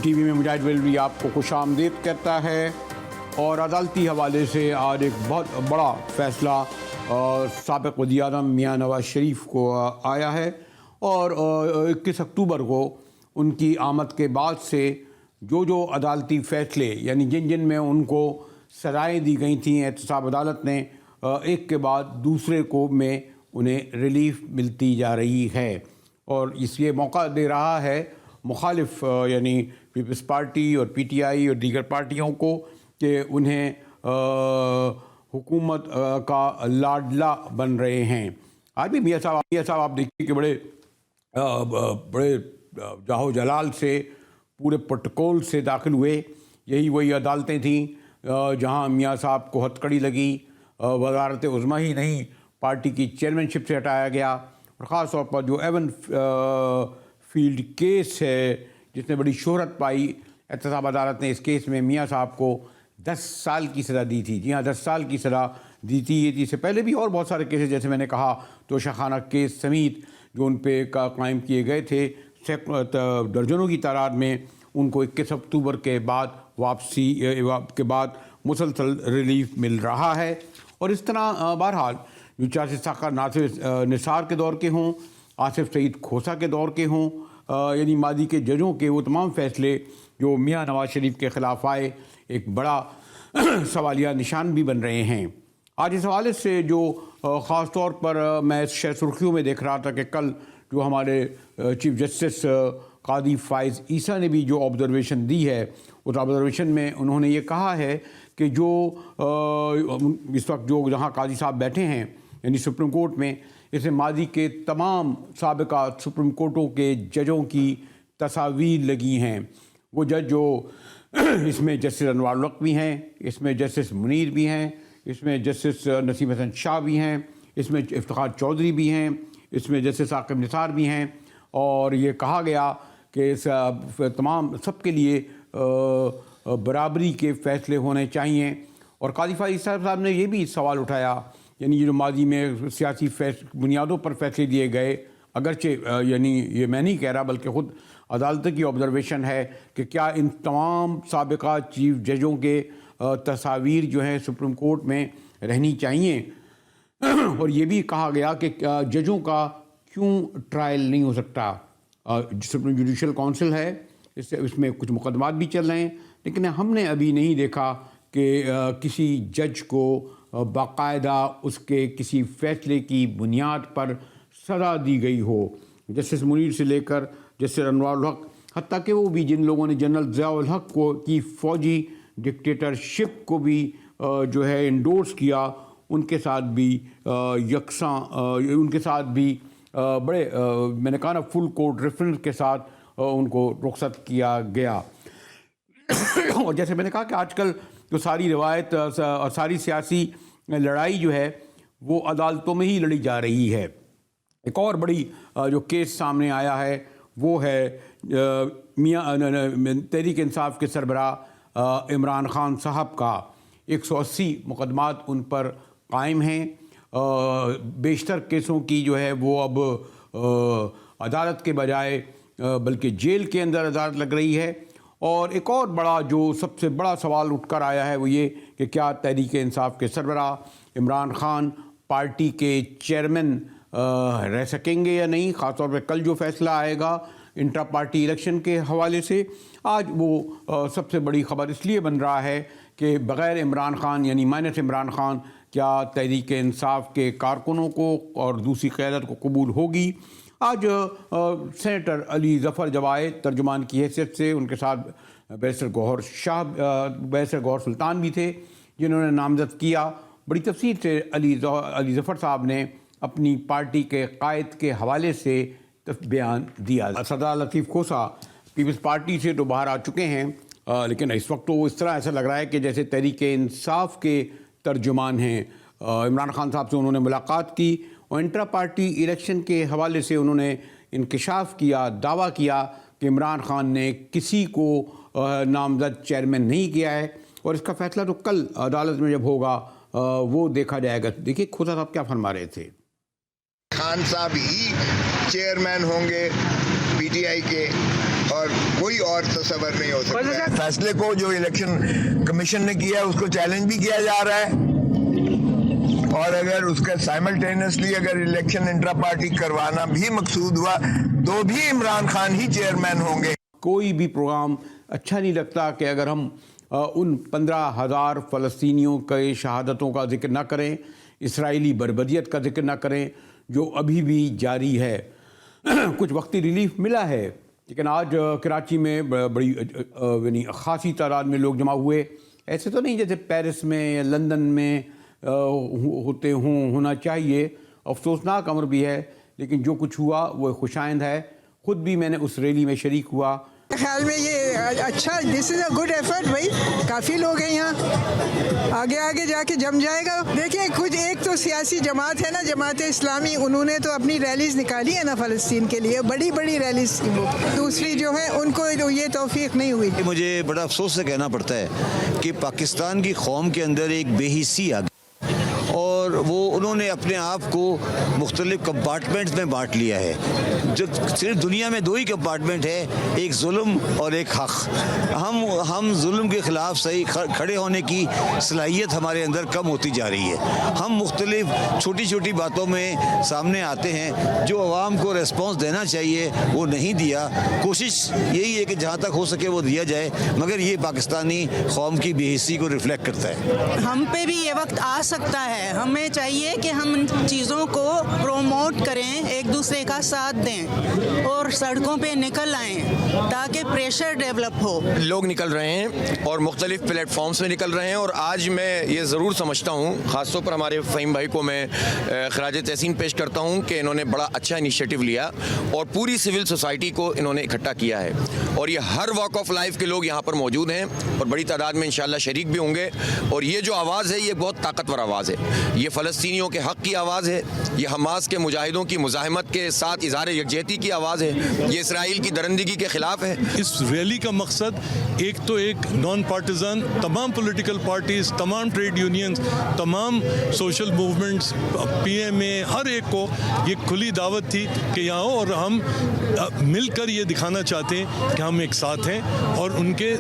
T V میں مجاہد ویلوی آپ کو خوش آمدید کہتا ہے۔ اور عدالتی حوالے سے آج ایک بہت بڑا فیصلہ سابق وزیر اعظم میاں نواز شریف کو آیا ہے، اور 21 اکتوبر کو ان کی آمد کے بعد سے جو عدالتی فیصلے یعنی جن میں ان کو سزائیں دی گئی تھیں احتساب عدالت نے، ایک کے بعد دوسرے کو میں انہیں ریلیف ملتی جا رہی ہے، اور اس یہ موقع دے رہا ہے مخالف یعنی پیپلز پارٹی اور پی ٹی آئی اور دیگر پارٹیوں کو کہ انہیں حکومت کا لاڈلا بن رہے ہیں۔ آج بھی میاں صاحب آپ دیکھیے کہ بڑے جاہو جلال سے پورے پروٹوکول سے داخل ہوئے۔ یہی وہی عدالتیں تھیں جہاں میاں صاحب کو ہتکڑی لگی، وزارت عظمیٰ ہی نہیں پارٹی کی چیئرمین شپ سے ہٹایا گیا، اور خاص طور پر جو ایون فیلڈ کیس ہے جس نے بڑی شہرت پائی، احتساب عدالت نے اس کیس میں میاں صاحب کو 10 سال کی سزا دی تھی۔ جی ہاں، 10 سال کی سزا دی تھی۔ یہ اس سے پہلے بھی اور بہت سارے کیسز جیسے میں نے کہا توشہ خانہ کیس سمیت جو ان پہ قائم کیے گئے تھے، درجنوں کی تعداد میں ان کو 21 اکتوبر کے بعد واپسی کے بعد مسلسل ریلیف مل رہا ہے۔ اور اس طرح بہرحال جو چاہے ساکھا ناصر نثار کے دور کے ہوں، آصف سعید کھوسہ کے دور کے ہوں، یعنی ماضی کے ججوں کے وہ تمام فیصلے جو میاں نواز شریف کے خلاف آئے ایک بڑا سوالیہ نشان بھی بن رہے ہیں۔ آج اس حوالے سے جو خاص طور پر میں سرخیوں میں دیکھ رہا تھا کہ کل جو ہمارے چیف جسٹس قاضی فائز عیسیٰ نے بھی جو آبزرویشن دی ہے، اس آبزرویشن میں انہوں نے یہ کہا ہے کہ جو اس وقت جو جہاں قاضی صاحب بیٹھے ہیں یعنی سپریم کورٹ میں، اس میں ماضی کے تمام سابقہ سپریم کورٹوں کے ججوں کی تصاویر لگی ہیں۔ وہ جج جو اس میں جسٹس انوار الحق بھی ہیں، اس میں جسٹس منیر بھی ہیں، اس میں جسٹس نسیم حسن شاہ بھی ہیں، اس میں افتخار چودھری بھی ہیں، اس میں جسٹس عاقب نثار بھی ہیں، اور یہ کہا گیا کہ تمام سب کے لیے برابری کے فیصلے ہونے چاہیے۔ اور قاضی فائز صاحب نے یہ بھی سوال اٹھایا، یعنی یہ جو ماضی میں سیاسی بنیادوں پر فیصلے دیے گئے، اگرچہ یعنی یہ میں نہیں کہہ رہا بلکہ خود عدالت کی آبزرویشن ہے کہ کیا ان تمام سابقہ چیف ججوں کے تصاویر جو ہیں سپریم کورٹ میں رہنی چاہیے، اور یہ بھی کہا گیا کہ ججوں کا کیوں ٹرائل نہیں ہو سکتا۔ سپریم جوڈیشل کونسل ہے، اس میں کچھ مقدمات بھی چل رہے ہیں، لیکن ہم نے ابھی نہیں دیکھا کہ کسی جج کو باقاعدہ اس کے کسی فیصلے کی بنیاد پر سزا دی گئی ہو۔ جسٹس منیر سے لے کر جسٹس انوار الحق، حتیٰ کہ وہ بھی جن لوگوں نے جنرل ضیاء الحق کو کی فوجی ڈکٹیٹرشپ کو بھی جو ہے انڈورس کیا، ان کے ساتھ بھی یکساں ان کے ساتھ بھی بڑے میں نے کہا نا فل کورٹ ریفرنس کے ساتھ ان کو رخصت کیا گیا۔ اور جیسے میں نے کہا کہ آج کل جو ساری روایت اور ساری سیاسی لڑائی جو ہے وہ عدالتوں میں ہی لڑی جا رہی ہے۔ ایک اور بڑی جو کیس سامنے آیا ہے وہ ہے میاں تحریک انصاف کے سربراہ عمران خان صاحب کا۔ 180 مقدمات ان پر قائم ہیں۔ بیشتر کیسوں کی جو ہے وہ اب عدالت کے بجائے بلکہ جیل کے اندر عدالت لگ رہی ہے۔ اور ایک اور بڑا جو سب سے بڑا سوال اٹھ کر آیا ہے وہ یہ کہ کیا تحریک انصاف کے سربراہ عمران خان پارٹی کے چیئرمین رہ سکیں گے یا نہیں، خاص طور پہ کل جو فیصلہ آئے گا انٹرا پارٹی الیکشن کے حوالے سے۔ آج وہ سب سے بڑی خبر اس لیے بن رہا ہے کہ بغیر عمران خان یعنی مائنس عمران خان کیا تحریک انصاف کے کارکنوں کو اور دوسری قیادت کو قبول ہوگی۔ آج سینیٹر علی ظفر جوائے ترجمان کی حیثیت سے، ان کے ساتھ بیرسٹر گوہر سلطان بھی تھے جنہوں نے نامزد کیا۔ بڑی تفصیل سے علی ظفر صاحب نے اپنی پارٹی کے قائد کے حوالے سے بیان دیا۔ سردار لطیف کھوسہ پیپلز پارٹی سے تو باہر آ چکے ہیں، لیکن اس وقت تو اس طرح ایسا لگ رہا ہے کہ جیسے تحریک انصاف کے ترجمان ہیں۔ عمران خان صاحب سے انہوں نے ملاقات کی اور انٹرا پارٹی الیکشن کے حوالے سے انہوں نے انکشاف کیا، دعویٰ کیا کہ عمران خان نے کسی کو نامزد چیئرمین نہیں کیا ہے، اور اس کا فیصلہ تو کل عدالت میں جب ہوگا وہ دیکھا جائے گا۔ دیکھیے کھوسہ صاحب کیا فرما رہے تھے۔ خان صاحب ہی چیئرمین ہوں گے پی ٹی آئی کے، اور اور کوئی اور تصور نہیں ہو سکتا. فیصلے کو جو الیکشن کمیشن نے کیا ہے اس کو چیلنج بھی کیا جا رہا ہے, اور اگر اس کا سائملٹینسلی اگر الیکشن انٹرا پارٹی کروانا بھی مقصود ہوا تو بھی عمران خان ہی چیئرمین ہوں گے. کوئی بھی پروگرام اچھا نہیں لگتا کہ اگر ہم ان 15,000 فلسطینیوں کے شہادتوں کا ذکر نہ کریں, اسرائیلی بربریت کا ذکر نہ کریں جو ابھی بھی جاری ہے. کچھ وقتی ریلیف ملا ہے, لیکن آج کراچی میں بڑی یعنی خاصی تعداد میں لوگ جمع ہوئے. ایسے تو نہیں جیسے پیرس میں یا لندن میں ہونا چاہیے. افسوسناک امر بھی ہے, لیکن جو کچھ ہوا وہ خوشائند ہے. خود بھی میں نے اس ریلی میں شریک ہوا. خیال میں یہ اچھا, دس از اے گڈ ایفرٹ. بھائی کافی لوگ ہیں یہاں, آگے جا کے جم جائے گا. دیکھیں کچھ ایک تو سیاسی جماعت ہے نا, جماعت اسلامی, انہوں نے تو اپنی ریلیز نکالی ہے نا فلسطین کے لیے, بڑی بڑی ریلیز. دوسری جو ہے ان کو یہ توفیق نہیں ہوئی. مجھے بڑا افسوس سے کہنا پڑتا ہے کہ پاکستان کی قوم کے اندر ایک بے حسی آ گئی, اور وہ انہوں نے اپنے آپ کو مختلف کمپارٹمنٹس میں بانٹ لیا ہے. جو صرف دنیا میں 2 ہی کمپارٹمنٹ ہے, ایک ظلم اور ایک حق. ہم ظلم کے خلاف صحیح کھڑے ہونے کی صلاحیت ہمارے اندر کم ہوتی جا رہی ہے. ہم مختلف چھوٹی چھوٹی باتوں میں سامنے آتے ہیں, جو عوام کو ریسپانس دینا چاہیے وہ نہیں دیا. کوشش یہی ہے کہ جہاں تک ہو سکے وہ دیا جائے, مگر یہ پاکستانی قوم کی بے حسی کو ریفلیکٹ کرتا ہے. ہم پہ بھی یہ وقت آ سکتا ہے, ہمیں چاہیے کہ ہم ان چیزوں کو پروموٹ کریں, ایک دوسرے کا ساتھ دیں اور سڑکوں پہ نکل آئیں تاکہ پریشر ڈیولپ ہو. لوگ نکل رہے ہیں اور مختلف پلیٹ فارمز میں نکل رہے ہیں, اور آج میں یہ ضرور سمجھتا ہوں, خاص طور پر ہمارے فہیم بھائی کو میں خراج تحسین پیش کرتا ہوں کہ انہوں نے بڑا اچھا انیشیٹو لیا اور پوری سول سوسائٹی کو انہوں نے اکٹھا کیا ہے, اور یہ ہر واک آف لائف کے لوگ یہاں پر موجود ہیں اور بڑی تعداد میں انشاءاللہ شریک بھی ہوں گے. اور یہ جو آواز ہے یہ بہت طاقتور آواز ہے, یہ فلسطینیوں کے حق کی آواز ہے, یہ حماس کے مجاہدوں کی مزاحمت کے ساتھ اظہار یکجہتی کی آواز ہے, یہ اسرائیل کی درندگی کے خلاف ہے. اس ریلی کا مقصد ایک نان پارٹیزن, تمام پولیٹیکل پارٹیز, تمام ٹریڈ یونینز, تمام سوشل موومنٹس, پی ایم اے, ہر ایک کو یہ کھلی دعوت تھی کہ یہاں ہو, اور ہم مل کر یہ دکھانا چاہتے ہیں کہ ہم ایک ساتھ ہیں اور ان کے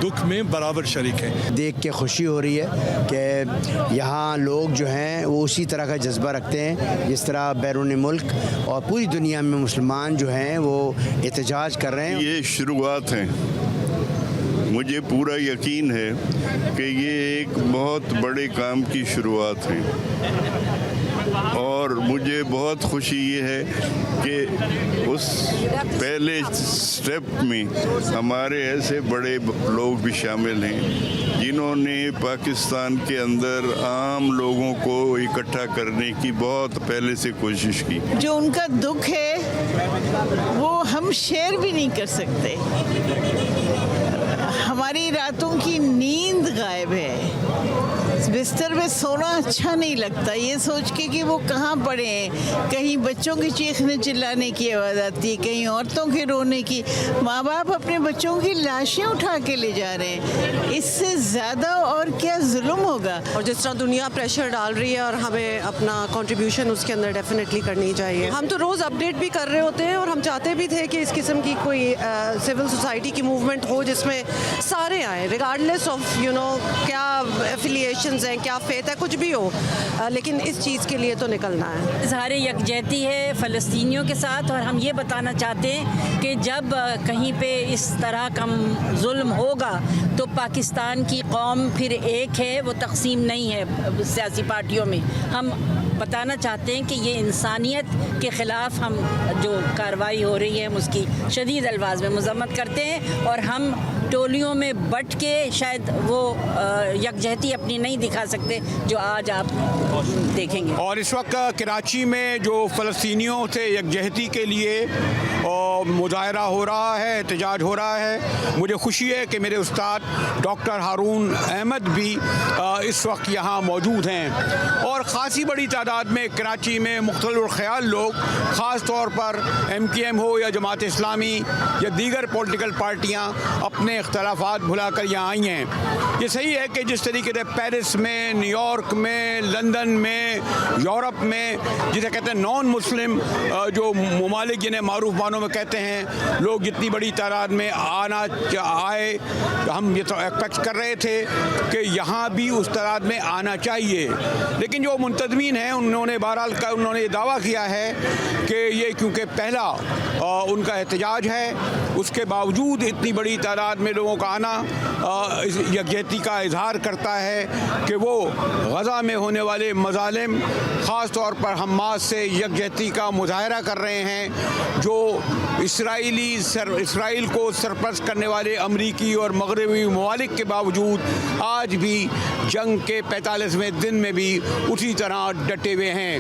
دکھ میں برابر شریک ہیں. دیکھ کے خوشی ہو رہی ہے کہ یہاں لوگ جو ہیں وہ اسی طرح کا جذبہ رکھتے ہیں جس طرح بیرون ملک اور پوری دنیا میں مسلمان جو ہیں وہ احتجاج کر رہے ہیں. یہ شروعات ہیں, مجھے پورا یقین ہے کہ یہ ایک بہت بڑے کام کی شروعات ہیں, اور مجھے بہت خوشی یہ ہے کہ اس پہلے سٹیپ میں ہمارے ایسے بڑے لوگ بھی شامل ہیں جنہوں نے پاکستان کے اندر عام لوگوں کو اکٹھا کرنے کی بہت پہلے سے کوشش کی. جو ان کا دکھ ہے وہ ہم شیئر بھی نہیں کر سکتے. ہماری راتوں کی نیند غائب ہے, بستر میں سونا اچھا نہیں لگتا یہ سوچ کے کہ وہ کہاں پڑے ہیں. کہیں بچوں کی چیخنے چلانے کی آواز آتی ہے, کہیں عورتوں کے رونے کی. ماں باپ اپنے بچوں کی لاشیں اٹھا کے لے جا رہے ہیں. اس سے زیادہ اور کیا ظلم ہوگا. اور جس طرح دنیا پریشر ڈال رہی ہے اور ہمیں اپنا کنٹریبیوشن اس کے اندر ڈیفینیٹلی کرنی چاہیے. ہم تو روز اپڈیٹ بھی کر رہے ہوتے ہیں, اور ہم چاہتے بھی تھے کہ اس قسم کی کوئی سول سوسائٹی کی موومنٹ ہو جس میں سارے آئیں, ریگارڈلیس آف کیا ایفیلیشنز ہیں, کیا فیت ہے, کچھ بھی ہو, لیکن اس چیز کے لیے تو نکلنا ہے. اظہار یکجہتی ہے فلسطینیوں کے ساتھ, اور ہم یہ بتانا چاہتے ہیں کہ جب کہیں پہ اس طرح کا ظلم ہوگا تو پاکستان کی قوم پھر ایک ہے, وہ تقسیم نہیں ہے سیاسی پارٹیوں میں. ہم بتانا چاہتے ہیں کہ یہ انسانیت کے خلاف ہم جو کارروائی ہو رہی ہے ہم اس کی شدید الفاظ میں مذمت کرتے ہیں, اور ہم ٹولیوں میں بٹ کے شاید وہ یکجہتی اپنی نہیں دکھا سکتے جو آج آپ دیکھیں گے. اور اس وقت کراچی میں جو فلسطینیوں سے یکجہتی کے لیے مظاہرہ ہو رہا ہے, احتجاج ہو رہا ہے, مجھے خوشی ہے کہ میرے استاد ڈاکٹر ہارون احمد بھی اس وقت یہاں موجود ہیں, اور خاصی بڑی تعداد میں کراچی میں مختلف خیال لوگ, خاص طور پر MKM ہو یا جماعت اسلامی یا دیگر پولیٹیکل پارٹیاں, اپنے اختلافات بھلا کر یہاں آئی ہیں. یہ صحیح ہے کہ جس طریقے سے پیرس میں, نیو یارک میں, لندن میں, یورپ میں, جسے کہتے ہیں نان مسلم جو ممالک جنہیں معروف زبانوں میں کہتے ہیں لوگ جتنی بڑی تعداد میں آئے ہم یہ تو ایکسپیکٹ کر رہے تھے کہ یہاں بھی اس تعداد میں آنا چاہیے، لیکن جو منتظمین ہیں انہوں نے بہرحال انہوں نے یہ دعویٰ کیا ہے کہ یہ کیونکہ پہلا ان کا احتجاج ہے، اس کے باوجود اتنی بڑی تعداد میں لوگوں کا آنا یکجہتی کا اظہار کرتا ہے کہ وہ غزہ میں ہونے والے مظالم، خاص طور پر حماس سے یکجہتی کا مظاہرہ کر رہے ہیں، جو اسرائیل کو سرپرست کرنے والے امریکی اور مغربی ممالک کے باوجود آج بھی جنگ کے 45ویں دن میں بھی اسی طرح ڈٹے ہوئے ہیں۔